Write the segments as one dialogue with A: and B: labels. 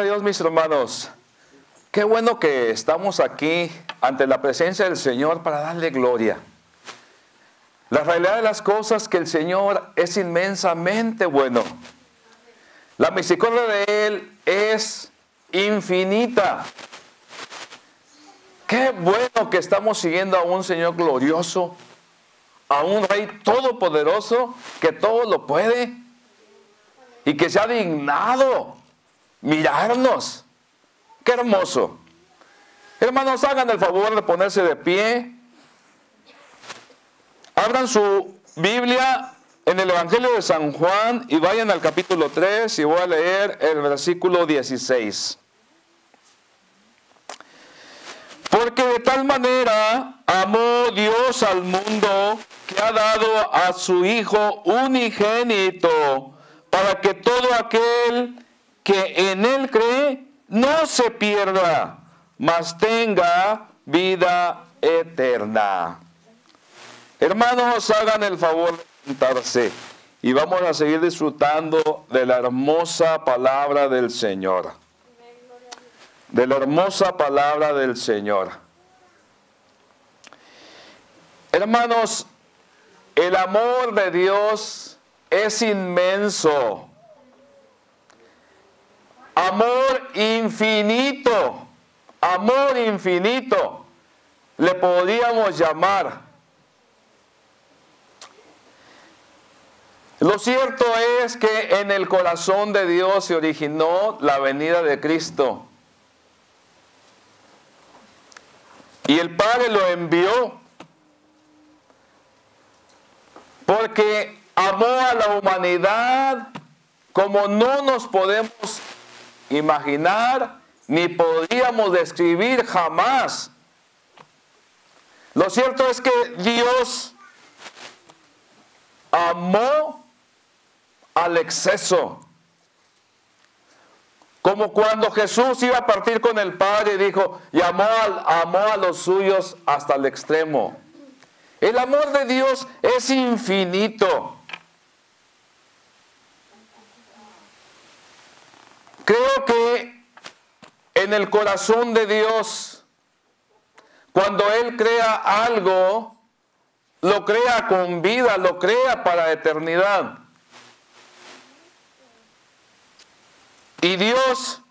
A: a Dios, mis hermanos. Qué bueno que estamos aquí ante la presencia del Señor para darle gloria. La realidad de las cosas es que el Señor es inmensamente bueno. La misericordia de Él es infinita. Qué bueno que estamos siguiendo a un Señor glorioso, a un Rey todopoderoso que todo lo puede y que se ha dignado mirarnos. Qué hermoso. Hermanos, hagan el favor de ponerse de pie. Abran su Biblia en el Evangelio de San Juan y vayan al capítulo 3 y voy a leer el versículo 16. Porque de tal manera amó Dios al mundo que ha dado a su Hijo unigénito, para que todo aquel que en Él cree no se pierda, mas tenga vida eterna. Hermanos, hagan el favor de sentarse y vamos a seguir disfrutando de la hermosa palabra del Señor. De la hermosa palabra del Señor. Hermanos, el amor de Dios es inmenso. Amor infinito. Amor infinito. Le podríamos llamar. Lo cierto es que en el corazón de Dios se originó la venida de Cristo. Y el Padre lo envió porque amó a la humanidad como no nos podemos imaginar ni podríamos describir jamás. Lo cierto es que Dios amó al exceso. Como cuando Jesús iba a partir con el Padre y dijo, y amó a los suyos hasta el extremo. El amor de Dios es infinito. Creo que en el corazón de Dios, cuando Él crea algo, lo crea con vida, lo crea para eternidad. Y Dios,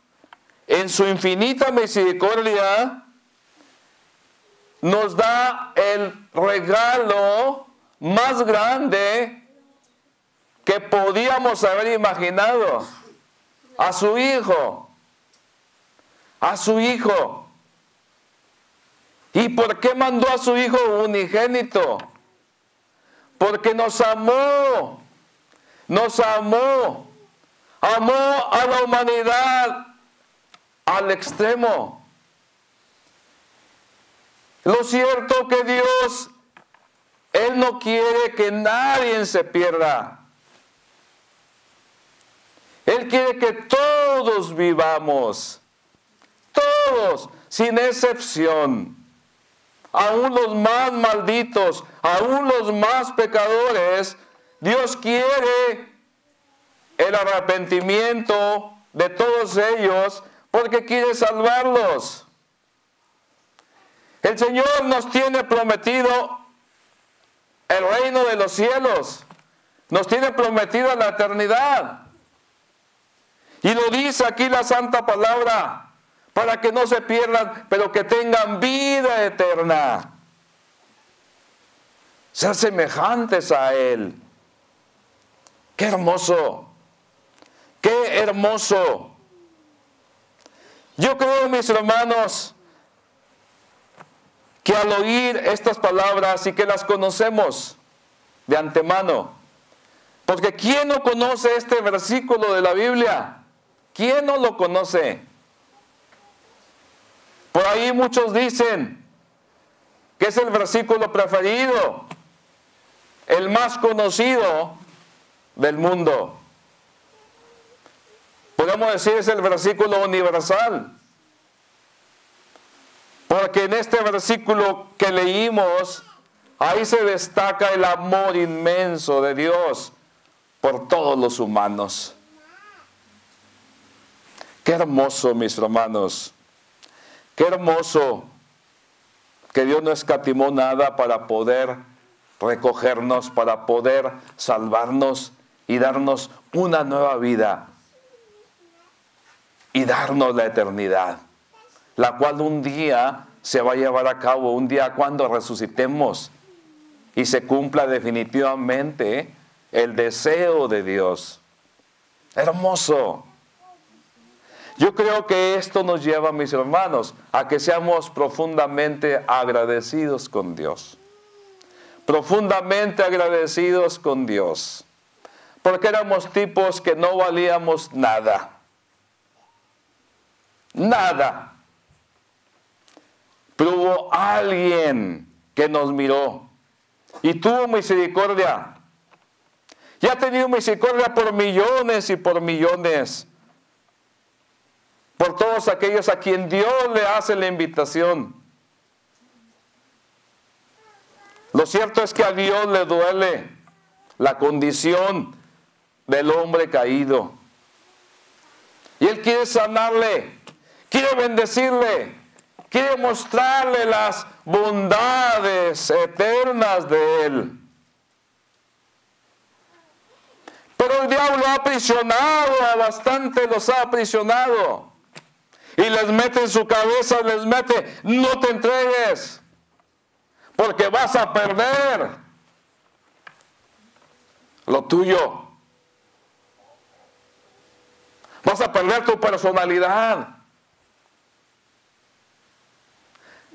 A: en su infinita misericordia, nos da el regalo más grande que podíamos haber imaginado. A su Hijo. A su Hijo. ¿Y por qué mandó a su Hijo unigénito? Porque nos amó. Nos amó. Amó a la humanidad al extremo. Lo cierto que Dios, Él no quiere que nadie se pierda. Él quiere que todos vivamos. Todos, sin excepción. Aún los más malditos, aún los más pecadores, Dios quiere el arrepentimiento de todos ellos porque quiere salvarlos. El Señor nos tiene prometido el reino de los cielos. Nos tiene prometida la eternidad. Y lo dice aquí la santa palabra, para que no se pierdan, pero que tengan vida eterna. Ser semejantes a Él. ¡Qué hermoso! ¡Qué hermoso! Yo creo, mis hermanos, que al oír estas palabras y que las conocemos de antemano, porque ¿quién no conoce este versículo de la Biblia? ¿Quién no lo conoce? Por ahí muchos dicen que es el versículo preferido, el más conocido del mundo. Podemos decir es el versículo universal. Porque en este versículo que leímos, ahí se destaca el amor inmenso de Dios por todos los humanos. Qué hermoso, mis hermanos. Qué hermoso que Dios no escatimó nada para poder recogernos, para poder salvarnos y darnos una nueva vida y darnos la eternidad, la cual un día se va a llevar a cabo, un día cuando resucitemos y se cumpla definitivamente el deseo de Dios. Hermoso. Yo creo que esto nos lleva, mis hermanos, a que seamos profundamente agradecidos con Dios. Profundamente agradecidos con Dios. Porque éramos tipos que no valíamos nada. Nada. Pero hubo alguien que nos miró y tuvo misericordia. Y ha tenido misericordia por millones y por millones. Por todos aquellos a quien Dios le hace la invitación. Lo cierto es que a Dios le duele la condición del hombre caído. Y Él quiere sanarle, quiere bendecirle, quiere mostrarle las bondades eternas de Él. Pero el diablo ha aprisionado a bastante, los ha aprisionado. Y les mete en su cabeza, les mete, no te entregues, porque vas a perder lo tuyo. Vas a perder tu personalidad.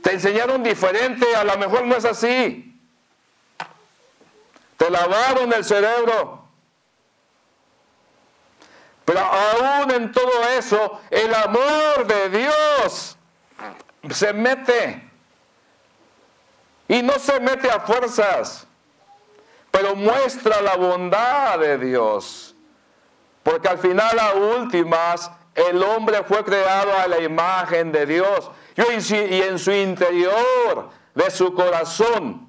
A: Te enseñaron diferente, a lo mejor no es así. Te lavaron el cerebro. Pero aún en todo eso, el amor de Dios se mete. Y no se mete a fuerzas, pero muestra la bondad de Dios. Porque al final, a últimas, el hombre fue creado a la imagen de Dios. Y en su interior, de su corazón,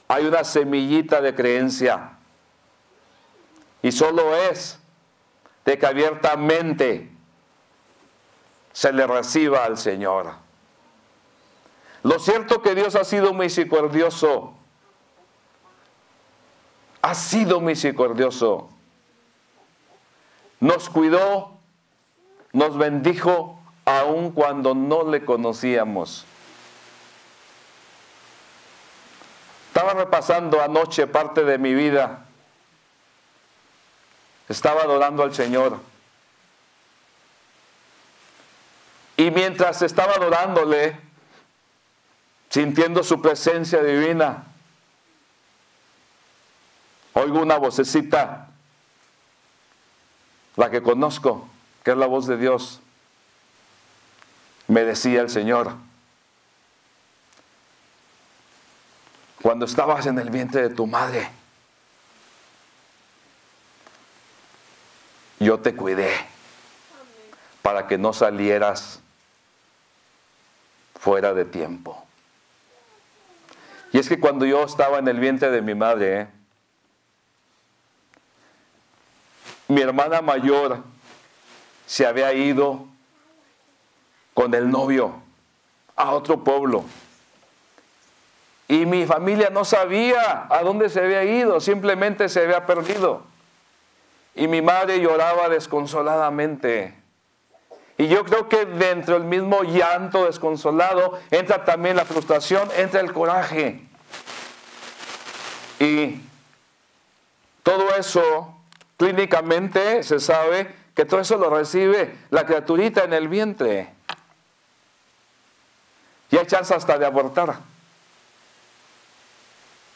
A: hay una semillita de creencia. Y solo es de que abiertamente se le reciba al Señor. Lo cierto que Dios ha sido misericordioso. Ha sido misericordioso. Nos cuidó, nos bendijo, aun cuando no le conocíamos. Estaba repasando anoche parte de mi vida. Estaba adorando al Señor. Y mientras estaba adorándole, sintiendo su presencia divina, oigo una vocecita, la que conozco, que es la voz de Dios. Me decía el Señor: cuando estabas en el vientre de tu madre, yo te cuidé para que no salieras fuera de tiempo. Y es que cuando yo estaba en el vientre de mi madre, mi hermana mayor se había ido con el novio a otro pueblo. Y mi familia no sabía a dónde se había ido, simplemente se había perdido. Y mi madre lloraba desconsoladamente. Y yo creo que dentro del mismo llanto desconsolado entra también la frustración, entra el coraje. Y todo eso, clínicamente se sabe que todo eso lo recibe la criaturita en el vientre. Y hay chance hasta de abortar,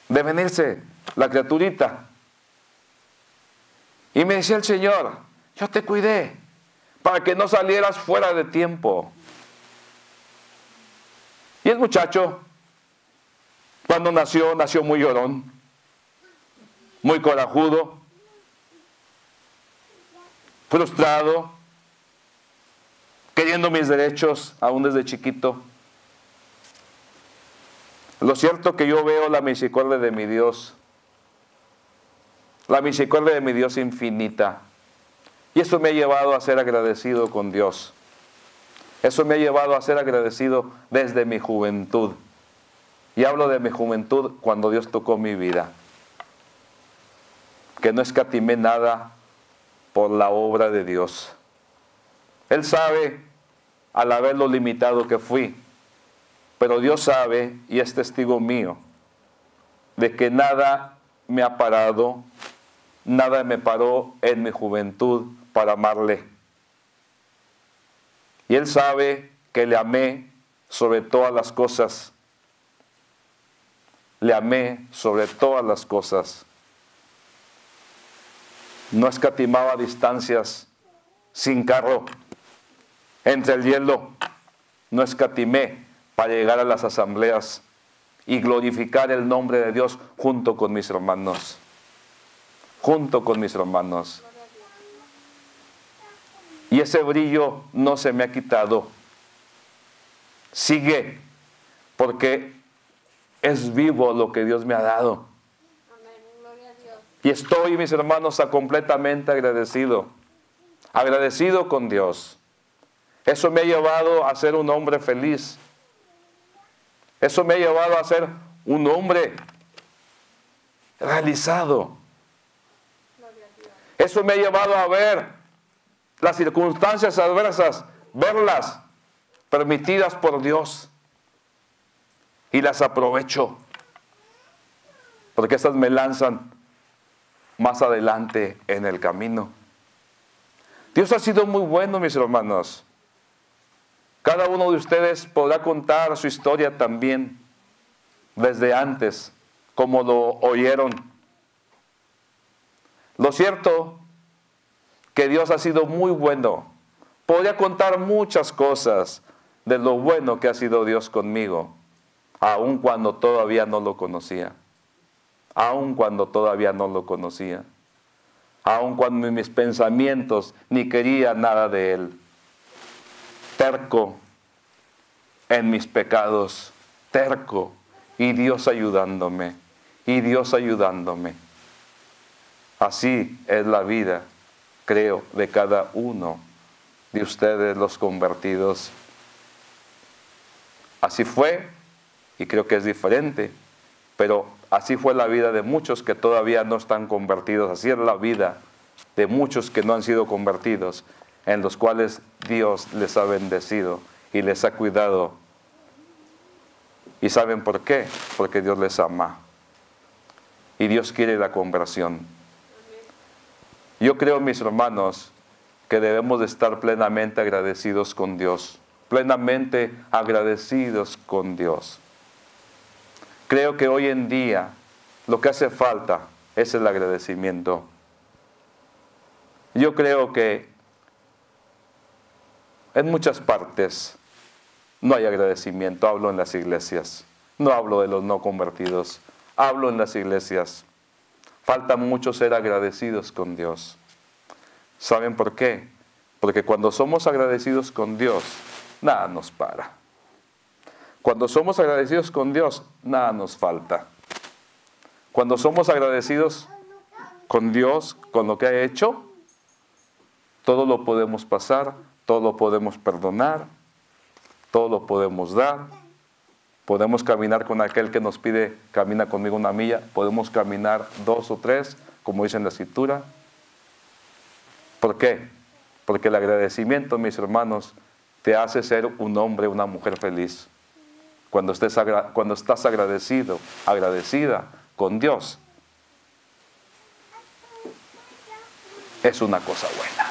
A: de venirse la criaturita. Y me decía el Señor: yo te cuidé para que no salieras fuera de tiempo. Y el muchacho, cuando nació muy llorón, muy corajudo, frustrado, queriendo mis derechos aún desde chiquito. Lo cierto que yo veo la misericordia de mi Dios, la misericordia de mi Dios infinita, Y eso me ha llevado a ser agradecido con Dios. Eso me ha llevado a ser agradecido desde mi juventud. Y hablo de mi juventud cuando Dios tocó mi vida. Que no escatimé nada por la obra de Dios. Él sabe, al haber lo limitado que fui, pero Dios sabe y es testigo mío de que nada me ha parado, nada me paró en mi juventud para amarle. Y Él sabe que le amé sobre todas las cosas. Le amé sobre todas las cosas. No escatimaba distancias sin carro, entre el hielo. No escatimé para llegar a las asambleas y glorificar el nombre de Dios junto con mis hermanos. Junto con mis hermanos. Y ese brillo no se me ha quitado. Sigue, porque es vivo lo que Dios me ha dado. Y estoy, mis hermanos, completamente agradecido. Agradecido con Dios. Eso me ha llevado a ser un hombre feliz. Eso me ha llevado a ser un hombre realizado. Eso me ha llevado a ver las circunstancias adversas, verlas permitidas por Dios. Y las aprovecho. Porque estas me lanzan más adelante en el camino. Dios ha sido muy bueno, mis hermanos. Cada uno de ustedes podrá contar su historia también desde antes, como lo oyeron. Lo cierto que Dios ha sido muy bueno. Podría contar muchas cosas de lo bueno que ha sido Dios conmigo, aun cuando todavía no lo conocía. Aun cuando todavía no lo conocía. Aun cuando en mis pensamientos ni quería nada de Él. Terco en mis pecados. Terco. Y Dios ayudándome. Y Dios ayudándome. Así es la vida, creo, de cada uno de ustedes los convertidos. Así fue, y creo que es diferente, pero así fue la vida de muchos que todavía no están convertidos. Así es la vida de muchos que no han sido convertidos, en los cuales Dios les ha bendecido y les ha cuidado. ¿Y saben por qué? Porque Dios les ama. Y Dios quiere la conversión. Yo creo, mis hermanos, que debemos de estar plenamente agradecidos con Dios. Plenamente agradecidos con Dios. Creo que hoy en día lo que hace falta es el agradecimiento. Yo creo que en muchas partes no hay agradecimiento. Hablo en las iglesias. No hablo de los no convertidos. Hablo en las iglesias. Falta mucho ser agradecidos con Dios. ¿Saben por qué? Porque cuando somos agradecidos con Dios, nada nos para. Cuando somos agradecidos con Dios, nada nos falta. Cuando somos agradecidos con Dios, con lo que ha hecho, todo lo podemos pasar, todo lo podemos perdonar, todo lo podemos dar. Podemos caminar con aquel que nos pide, camina conmigo una milla. Podemos caminar 2 o 3, como dice en la Escritura. ¿Por qué? Porque el agradecimiento, mis hermanos, te hace ser un hombre, una mujer feliz. Cuando estás agradecido, agradecida con Dios, es una cosa buena.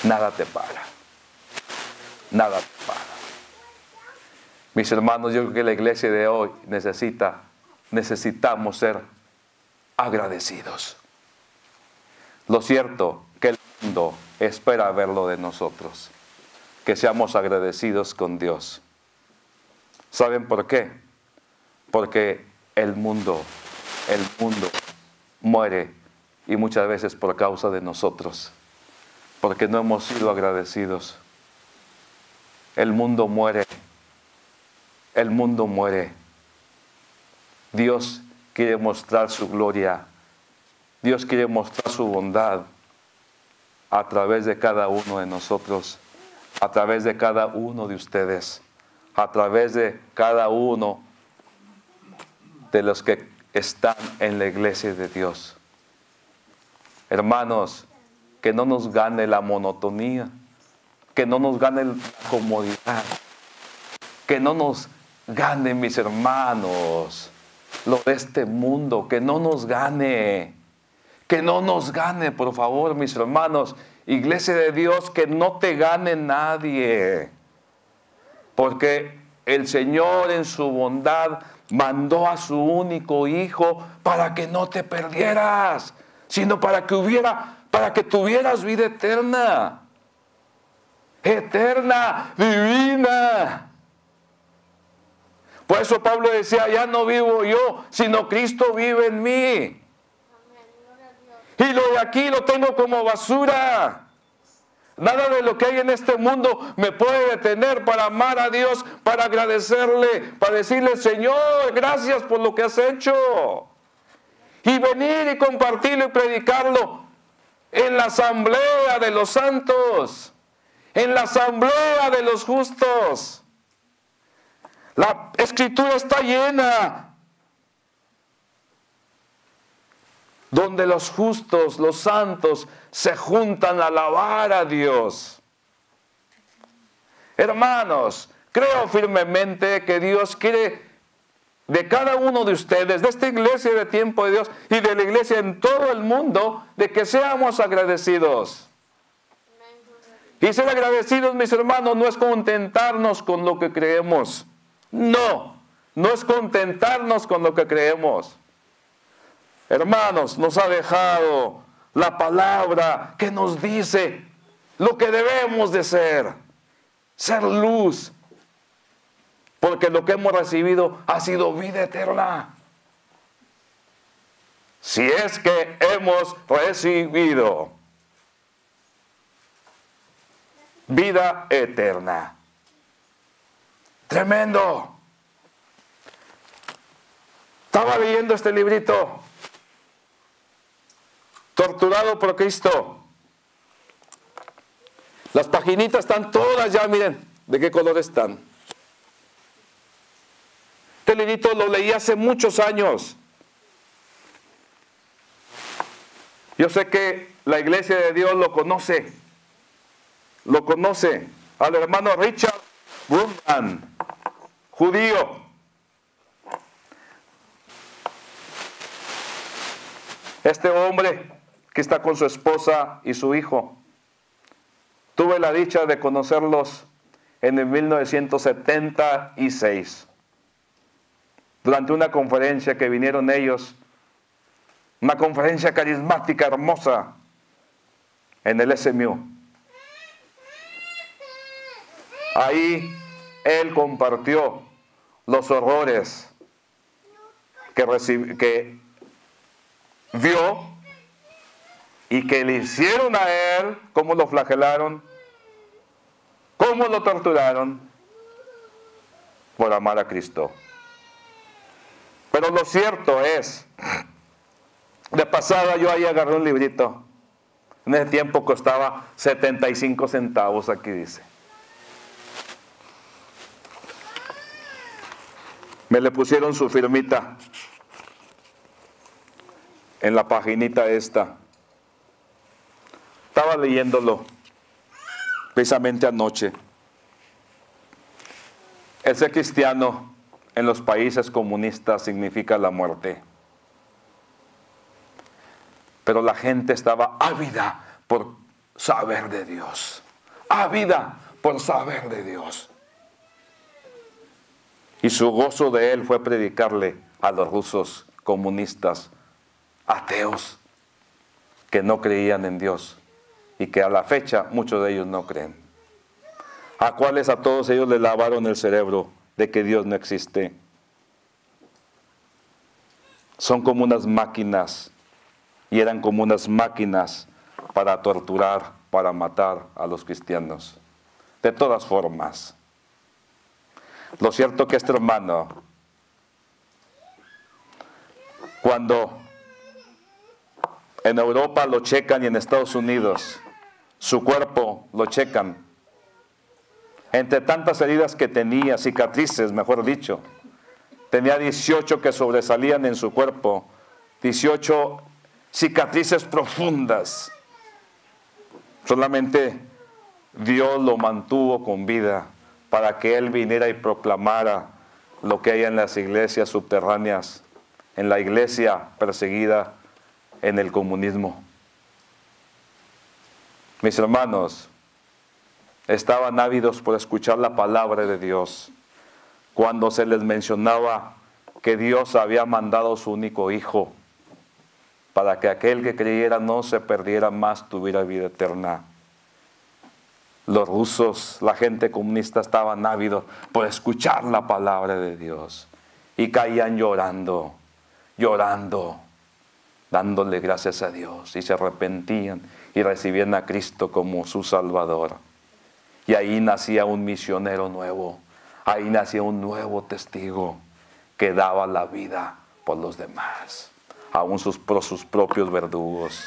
A: Nada te para. Nada te para. Mis hermanos, yo creo que la iglesia de hoy necesitamos ser agradecidos. Lo cierto que el mundo espera verlo de nosotros, que seamos agradecidos con Dios. ¿Saben por qué? Porque el mundo muere, y muchas veces por causa de nosotros, porque no hemos sido agradecidos. El mundo muere. El mundo muere. Dios quiere mostrar su gloria. Dios quiere mostrar su bondad. a través de cada uno de nosotros, a través de cada uno de ustedes, a través de cada uno de los que están en la iglesia de Dios. Hermanos, que no nos gane la monotonía, que no nos gane la comodidad, que no nos gane, mis hermanos, lo de este mundo, que no nos gane, por favor, mis hermanos, iglesia de Dios, que no te gane nadie, porque el Señor en su bondad mandó a su único Hijo para que no te perdieras, sino para que tuvieras vida eterna, divina. Por eso Pablo decía, ya no vivo yo, sino Cristo vive en mí. Y lo de aquí lo tengo como basura. Nada de lo que hay en este mundo me puede detener para amar a Dios, para agradecerle, para decirle, Señor, gracias por lo que has hecho. Y venir y compartirlo y predicarlo en la asamblea de los santos, en la asamblea de los justos. La Escritura está llena, donde los justos, los santos, se juntan a alabar a Dios. Hermanos, creo firmemente que Dios quiere de cada uno de ustedes, de esta iglesia de Tiempo de Dios y de la iglesia en todo el mundo, de que seamos agradecidos. Y ser agradecidos, mis hermanos, no es contentarnos con lo que creemos. No es contentarnos con lo que creemos. Hermanos, nos ha dejado la palabra que nos dice lo que debemos de ser luz, porque lo que hemos recibido ha sido vida eterna. Si es que hemos recibido vida eterna. Tremendo. Estaba leyendo este librito, Torturado por Cristo. Las paginitas están todas ya, miren, de qué color están. Este librito lo leí hace muchos años. Yo sé que la iglesia de Dios lo conoce al hermano Richard Brunman, judío. Este hombre que está con su esposa y su hijo, tuve la dicha de conocerlos en el 1976, durante una conferencia que vinieron ellos, una conferencia carismática hermosa en el SMU. Ahí él compartió los horrores que vio y que le hicieron a él, cómo lo flagelaron, cómo lo torturaron por amar a Cristo. Pero lo cierto es, de pasada yo ahí agarré un librito. En ese tiempo costaba 75 centavos, aquí dice. Me le pusieron su firmita en la paginita esta. Estaba leyéndolo precisamente anoche. El ser cristiano en los países comunistas significa la muerte. Pero la gente estaba ávida por saber de Dios. Ávida por saber de Dios. Y su gozo de él fue predicarle a los rusos comunistas, ateos, que no creían en Dios y que a la fecha muchos de ellos no creen. A cuales a todos ellos les lavaron el cerebro de que Dios no existe. Son como unas máquinas, y eran como unas máquinas para torturar, para matar a los cristianos. De todas formas, lo cierto que este hermano, cuando en Europa lo checan y en Estados Unidos su cuerpo, lo checan. Entre tantas heridas que tenía, cicatrices, mejor dicho, tenía 18 que sobresalían en su cuerpo, 18 cicatrices profundas. Solamente Dios lo mantuvo con vida para que él viniera y proclamara lo que hay en las iglesias subterráneas, en la iglesia perseguida en el comunismo. Mis hermanos, estaban ávidos por escuchar la palabra de Dios. Cuando se les mencionaba que Dios había mandado a su único Hijo para que aquel que creyera no se perdiera más, tuviera vida eterna. Los rusos, la gente comunista, estaban ávidos por escuchar la palabra de Dios y caían llorando, dándole gracias a Dios, y se arrepentían y recibían a Cristo como su Salvador. Y ahí nacía un misionero nuevo, ahí nacía un nuevo testigo que daba la vida por los demás, aún por sus propios verdugos.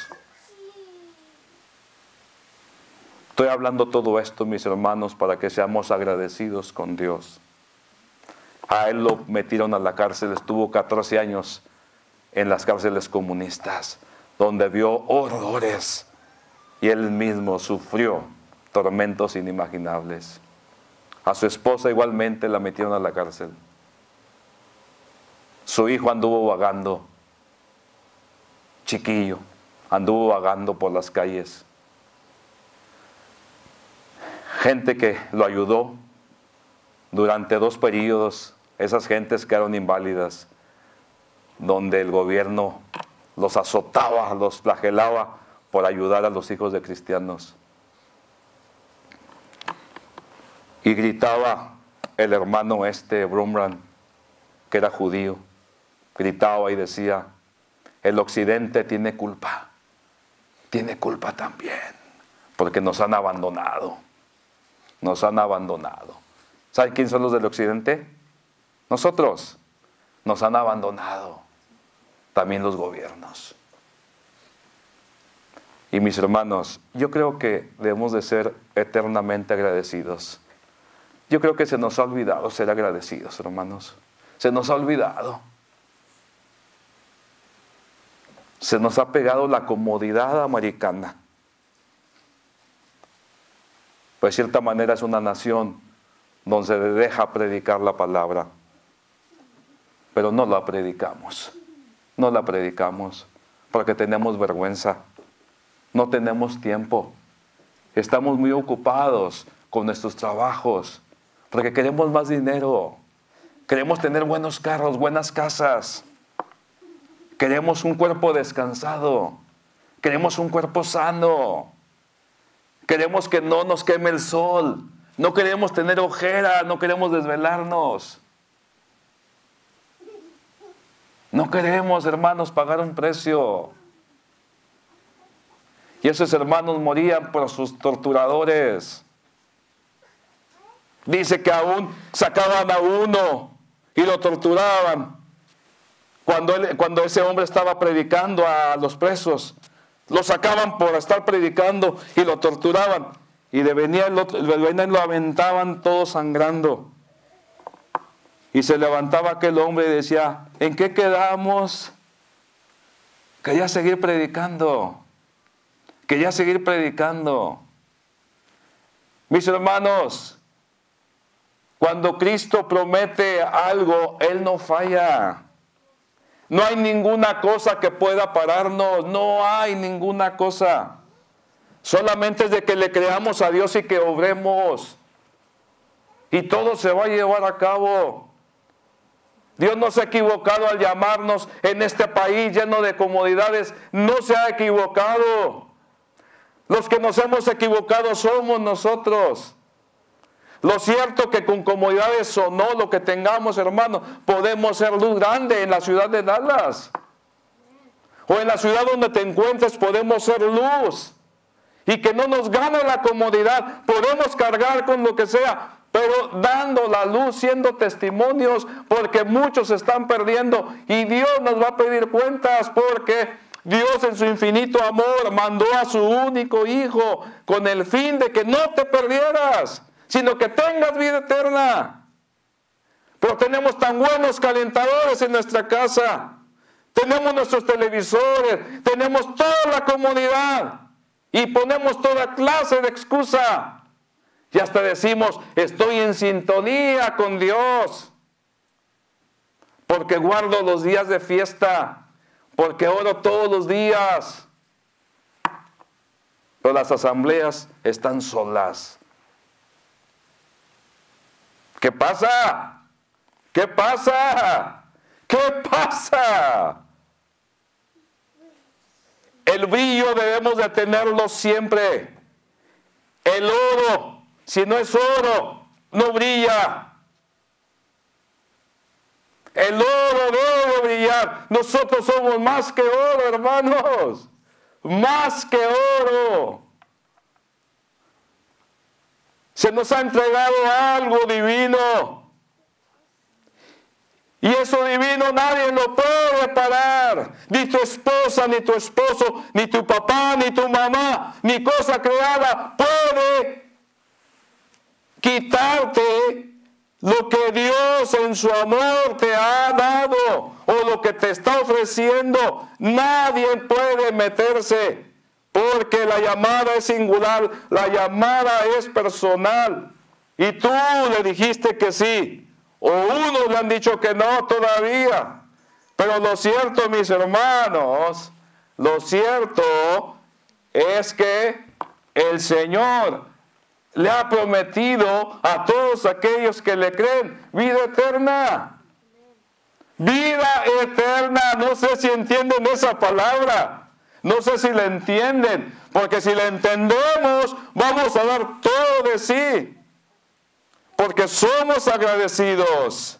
A: Estoy hablando todo esto, mis hermanos, para que seamos agradecidos con Dios. A él lo metieron a la cárcel, estuvo 14 años en las cárceles comunistas, donde vio horrores y él mismo sufrió tormentos inimaginables. A su esposa igualmente la metieron a la cárcel. Su hijo anduvo vagando, chiquillo, anduvo vagando por las calles. Gente que lo ayudó durante 2 periodos, esas gentes quedaron inválidas, donde el gobierno los azotaba, los flagelaba por ayudar a los hijos de cristianos. Y gritaba el hermano Brumran, que era judío, gritaba y decía: el occidente tiene culpa también, porque nos han abandonado. ¿Saben quién son los del occidente? Nosotros. Nos han abandonado, también los gobiernos. Y mis hermanos, yo creo que debemos de ser eternamente agradecidos. Yo creo que se nos ha olvidado ser agradecidos, hermanos. Se nos ha olvidado. Se nos ha pegado la comodidad americana. Pues de cierta manera es una nación donde se deja predicar la palabra. Pero no la predicamos. No la predicamos porque tenemos vergüenza. No tenemos tiempo. Estamos muy ocupados con nuestros trabajos porque queremos más dinero. Queremos tener buenos carros, buenas casas. Queremos un cuerpo descansado. Queremos un cuerpo sano. Queremos que no nos queme el sol. No queremos tener ojera, no queremos desvelarnos. No queremos, hermanos, pagar un precio. Y esos hermanos morían por sus torturadores. Dice que aún sacaban a uno y lo torturaban. Cuando ese hombre estaba predicando a los presos, lo sacaban por estar predicando y lo torturaban. Y venía el otro, lo aventaban todo sangrando. Y se levantaba aquel hombre y decía: ¿en qué quedamos? Quería seguir predicando. Quería seguir predicando. Mis hermanos, cuando Cristo promete algo, Él no falla. No hay ninguna cosa que pueda pararnos. No hay ninguna cosa. Solamente es de que le creamos a Dios y que obremos. Y todo se va a llevar a cabo. Dios no se ha equivocado al llamarnos en este país lleno de comodidades. No se ha equivocado. Los que nos hemos equivocado somos nosotros. Lo cierto que con comodidades o no, lo que tengamos, hermano, podemos ser luz grande en la ciudad de Dallas. O en la ciudad donde te encuentres podemos ser luz. Y que no nos gane la comodidad. Podemos cargar con lo que sea, pero dando la luz, siendo testimonios, porque muchos se están perdiendo. Y Dios nos va a pedir cuentas porque Dios en su infinito amor mandó a su único Hijo con el fin de que no te perdieras, sino que tengas vida eterna. Pero tenemos tan buenos calentadores en nuestra casa, tenemos nuestros televisores, tenemos toda la comodidad y ponemos toda clase de excusa. Y hasta decimos, estoy en sintonía con Dios, porque guardo los días de fiesta, porque oro todos los días. Pero las asambleas están solas. ¿Qué pasa? ¿Qué pasa? ¿Qué pasa? El brillo debemos de tenerlo siempre. El oro, si no es oro, no brilla. El oro debe brillar. Nosotros somos más que oro, hermanos. Más que oro. Se nos ha entregado algo divino. Y eso divino nadie lo puede parar. Ni tu esposa, ni tu esposo, ni tu papá, ni tu mamá, ni cosa creada puede quitarte lo que Dios en su amor te ha dado o lo que te está ofreciendo. Nadie puede meterse, porque la llamada es singular, la llamada es personal. Y tú le dijiste que sí, o unos le han dicho que no todavía. Pero lo cierto, mis hermanos, lo cierto es que el Señor le ha prometido a todos aquellos que le creen vida eterna. Vida eterna. No sé si entienden esa palabra. No sé si la entienden. Porque si la entendemos, vamos a dar todo de sí. Porque somos agradecidos.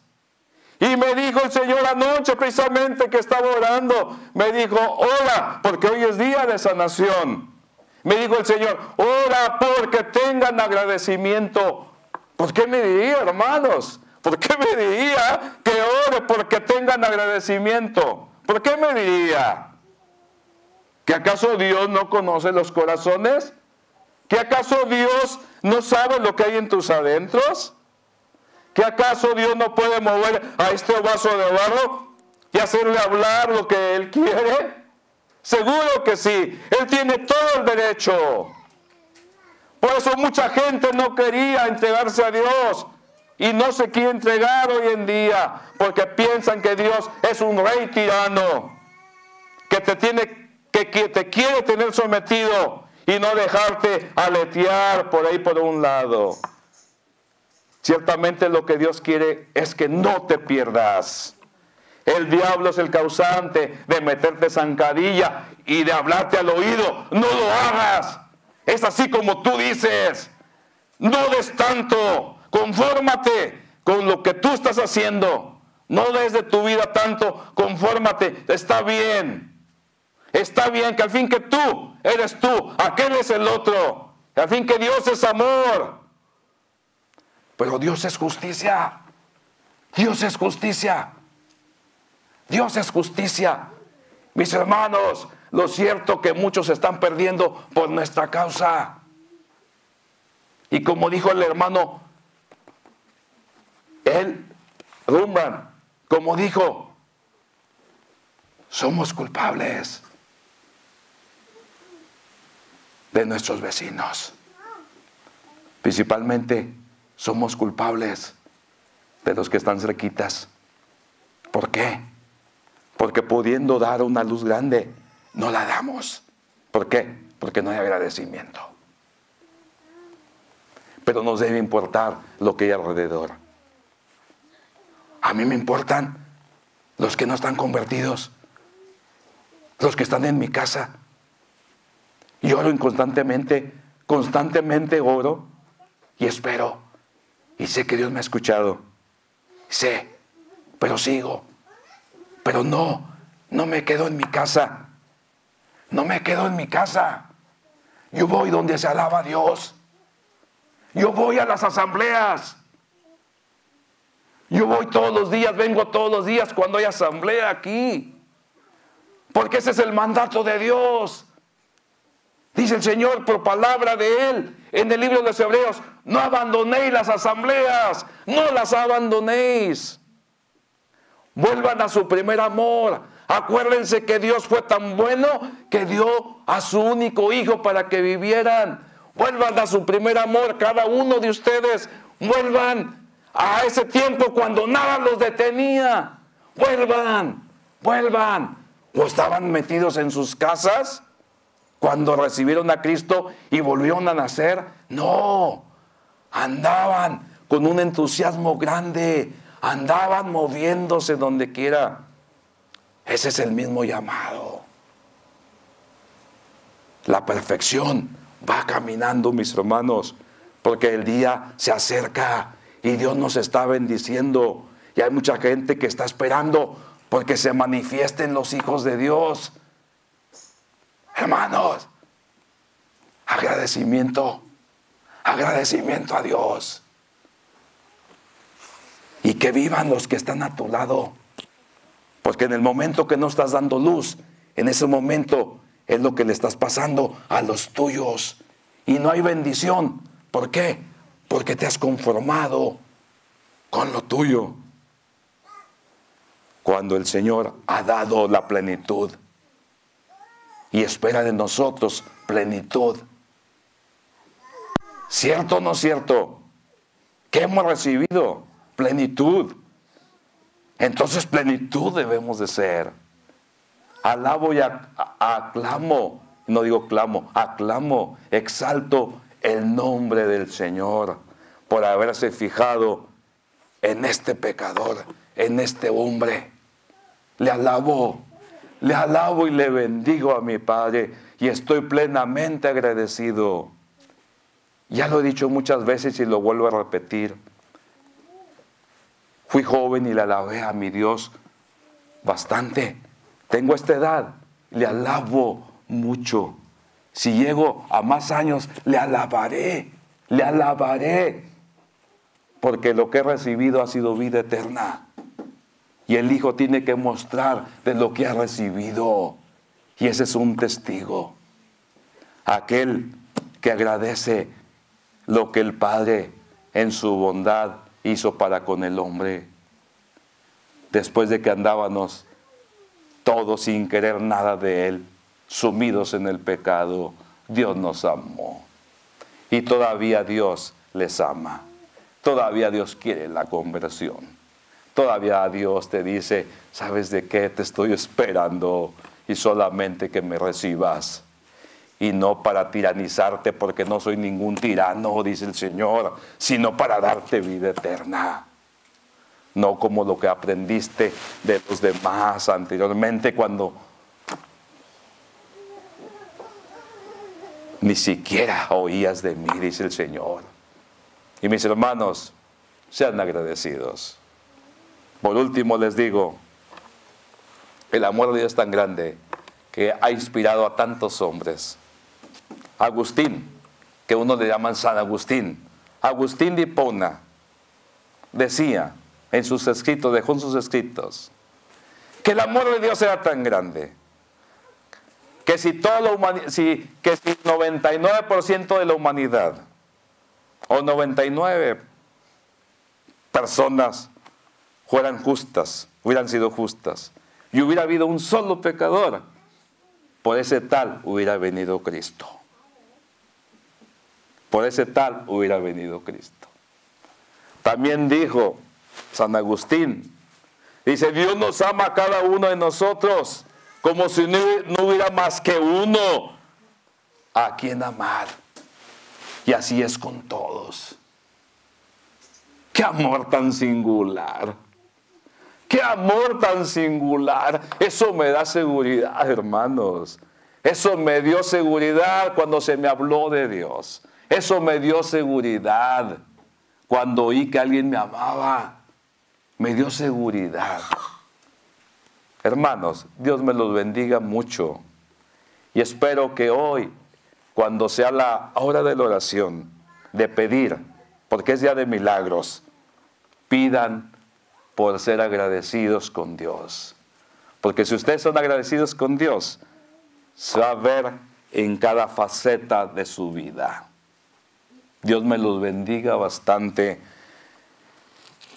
A: Y me dijo el Señor anoche, precisamente que estaba orando, me dijo, ora, porque hoy es día de sanación. Me dijo el Señor, ora porque tengan agradecimiento. ¿Por qué me diría, hermanos? ¿Por qué me diría que ore porque tengan agradecimiento? ¿Por qué me diría? ¿Que acaso Dios no conoce los corazones? ¿Que acaso Dios no sabe lo que hay en tus adentros? ¿Que acaso Dios no puede mover a este vaso de barro y hacerle hablar lo que Él quiere? Seguro que sí. Él tiene todo el derecho. Por eso mucha gente no quería entregarse a Dios y no se quiere entregar hoy en día, porque piensan que Dios es un rey tirano que te quiere tener sometido y no dejarte aletear por ahí por un lado. Ciertamente lo que Dios quiere es que no te pierdas. El diablo es el causante de meterte zancadilla y de hablarte al oído. No lo hagas. Es así como tú dices. No des tanto. Confórmate con lo que tú estás haciendo. No des de tu vida tanto. Confórmate. Está bien. Está bien que al fin que tú eres tú. Aquel es el otro. Al fin que Dios es amor. Pero Dios es justicia. Dios es justicia. Dios es justicia. Mis hermanos, lo cierto que muchos se están perdiendo por nuestra causa. Y como dijo el hermano, Rumban, como dijo, somos culpables de nuestros vecinos. Principalmente somos culpables de los que están cerquitas. ¿Por qué? Porque pudiendo dar una luz grande, no la damos. ¿Por qué? Porque no hay agradecimiento. Pero nos debe importar lo que hay alrededor. A mí me importan los que no están convertidos, los que están en mi casa. Y oro constantemente oro y espero. Y sé que Dios me ha escuchado. Sé, pero sigo. Pero no me quedo en mi casa. No me quedo en mi casa. Yo voy donde se alaba a Dios. Yo voy a las asambleas. Yo voy todos los días, vengo todos los días cuando hay asamblea aquí. Porque ese es el mandato de Dios. Dice el Señor por palabra de Él en el libro de los Hebreos: no abandonéis las asambleas, no las abandonéis. Vuelvan a su primer amor. Acuérdense que Dios fue tan bueno que dio a su único hijo para que vivieran. Vuelvan a su primer amor, cada uno de ustedes. Vuelvan a ese tiempo cuando nada los detenía. Vuelvan. ¿O estaban metidos en sus casas cuando recibieron a Cristo y volvieron a nacer? No, andaban con un entusiasmo grande, andaban moviéndose donde quiera. Ese es el mismo llamado. La perfección va caminando, mis hermanos, porque el día se acerca y Dios nos está bendiciendo. Y hay mucha gente que está esperando porque se manifiesten los hijos de Dios. Hermanos, agradecimiento a Dios. Y que vivan los que están a tu lado. Porque en el momento que no estás dando luz, en ese momento es lo que le estás pasando a los tuyos. Y no hay bendición. ¿Por qué? Porque te has conformado con lo tuyo. Cuando el Señor ha dado la plenitud y espera de nosotros plenitud. ¿Cierto o no cierto? ¿Qué hemos recibido? Plenitud. Entonces plenitud debemos de ser. Alabo y aclamo, no digo clamo, aclamo, exalto el nombre del Señor por haberse fijado en este pecador, en este hombre. Le alabo y le bendigo a mi Padre y estoy plenamente agradecido. Ya lo he dicho muchas veces y lo vuelvo a repetir. Fui joven y le alabé a mi Dios bastante. Tengo esta edad, le alabo mucho. Si llego a más años, le alabaré. Porque lo que he recibido ha sido vida eterna. Y el Hijo tiene que mostrar de lo que ha recibido. Y ese es un testigo. Aquel que agradece lo que el Padre en su bondad hizo para con el hombre. Después de que andábamos todos sin querer nada de Él, sumidos en el pecado, Dios nos amó. Y todavía Dios les ama. Todavía Dios quiere la conversión. Todavía Dios te dice: ¿sabes de qué? Te estoy esperando y solamente que me recibas. Y no para tiranizarte, porque no soy ningún tirano, dice el Señor, sino para darte vida eterna. No como lo que aprendiste de los demás anteriormente, cuando ni siquiera oías de mí, dice el Señor. Y mis hermanos, sean agradecidos. Por último les digo, el amor de Dios es tan grande que ha inspirado a tantos hombres. Agustín, que uno le llaman San Agustín, Agustín de Hipona, decía en sus escritos, dejó en sus escritos, que el amor de Dios era tan grande, que si 99% de la humanidad, o 99 personas fueran justas, hubieran sido justas, y hubiera habido un solo pecador, por ese tal hubiera venido Cristo. Por ese tal hubiera venido Cristo. También dijo San Agustín, dice: Dios nos ama a cada uno de nosotros como si no hubiera más que uno a quien amar. Y así es con todos. ¡Qué amor tan singular! ¡Qué amor tan singular! Eso me da seguridad, hermanos. Eso me dio seguridad cuando se me habló de Dios. Eso me dio seguridad cuando oí que alguien me amaba. Me dio seguridad. Hermanos, Dios me los bendiga mucho. Y espero que hoy, cuando sea la hora de la oración, de pedir, porque es día de milagros, pidan por ser agradecidos con Dios. Porque si ustedes son agradecidos con Dios, se va a ver en cada faceta de su vida. Dios me los bendiga bastante.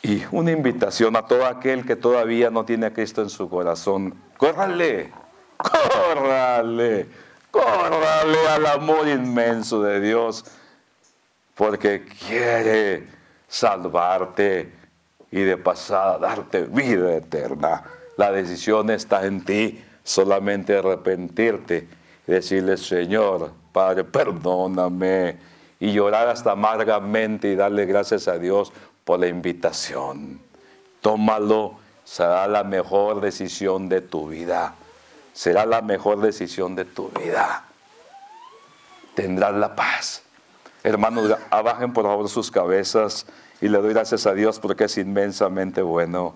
A: Y una invitación a todo aquel que todavía no tiene a Cristo en su corazón. Córrale, córrale, córrale al amor inmenso de Dios, porque quiere salvarte y de pasada darte vida eterna. La decisión está en ti, solamente arrepentirte y decirle: Señor, Padre, perdóname, y llorar hasta amargamente y darle gracias a Dios por la invitación. Tómalo, será la mejor decisión de tu vida. Será la mejor decisión de tu vida. Tendrás la paz. Hermanos, abajen por favor sus cabezas y le doy gracias a Dios porque es inmensamente bueno.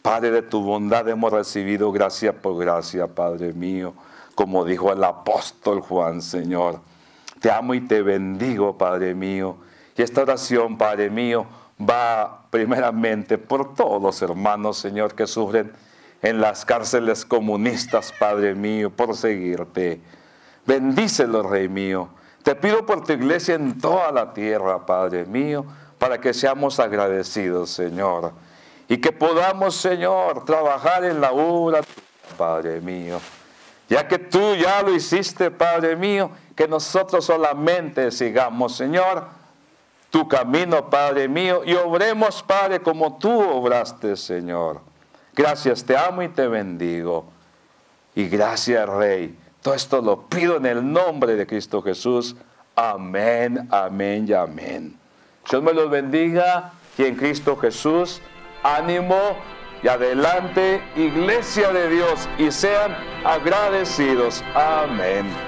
A: Padre, de tu bondad hemos recibido gracia por gracia, Padre mío, como dijo el apóstol Juan, Señor. Te amo y te bendigo, Padre mío. Y esta oración, Padre mío, va primeramente por todos los hermanos, Señor, que sufren en las cárceles comunistas, Padre mío, por seguirte. Bendícelos, Rey mío. Te pido por tu iglesia en toda la tierra, Padre mío, para que seamos agradecidos, Señor. Y que podamos, Señor, trabajar en la obra, Padre mío. Ya que tú ya lo hiciste, Padre mío, que nosotros solamente sigamos, Señor, tu camino, Padre mío, y obremos, Padre, como tú obraste, Señor. Gracias, te amo y te bendigo. Y gracias, Rey. Todo esto lo pido en el nombre de Cristo Jesús. Amén, amén y amén. Dios me los bendiga y en Cristo Jesús, ánimo y adelante, iglesia de Dios, y sean agradecidos. Amén.